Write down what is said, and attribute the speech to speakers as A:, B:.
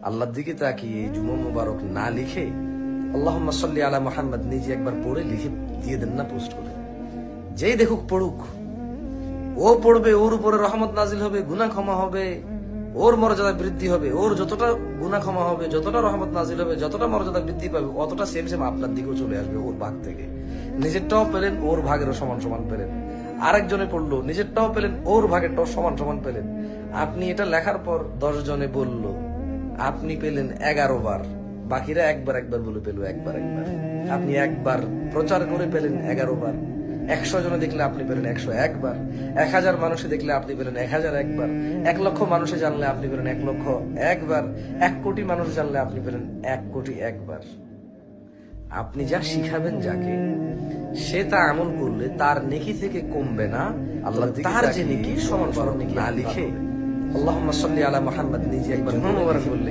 A: আল্লাহর দিকে তাকিয়ে এই জুমা মুবারক না লিখে আল্লাহুম্মা সাল্লি আলা মুহাম্মদ নিজে একবার পড়ে লিখে দিয়ে দেন না, পোস্ট করে। যেই দেখুক পড়ুক, ও পড়বে, ওর উপরে রহমত নাজিল হবে, গুনাহ ক্ষমা হবে, ওর মর্যাদা বৃদ্ধি হবে। ওর যতটা গুনাহ ক্ষমা হবে, যতটা রহমত নাজিল হবে, যতটা মর্যাদা বৃদ্ধি পাবে, অতটা সেম সেম আপনার দিকেও চলে আসবে ওর ভাগ থেকে। নিজেরটাও পেলেন, ওর ভাগেরও সমান সমান পেলেন। আরেকজনে পড়লো, নিজেরটাও পেলেন, ওর ভাগেরটাও সমান সমান পেলেন। আপনি এটা লেখার পর 10 জনে বলল, আপনি পেলেন 11 বার, বাকিরা একবার একবার বলে পেল একবার একবার। আপনি একবার প্রচার করে পেলেন 11 বার। 100 জনে দেখলে আপনি পেলেন 101 বার। 1000 মানুষে দেখলে আপনি পেলেন 1001 বার। 1 লক্ষ মানুষে জানলে আপনি পেলেন 1 লক্ষ 1 বার। 1 কোটি মানুষ জানলে আপনি পেলেন 1 কোটি 1 বার। আপনি যা শিখাবেন যাকে, সে তা আমল করলে তার নেকি থেকে কমবে না, আল্লাহ তার যে নেকি সমান সমান না লিখে আল্লাহুম্মা সাল্লি আলা মুহাম্মদ নিজে একবার মুবারক বললে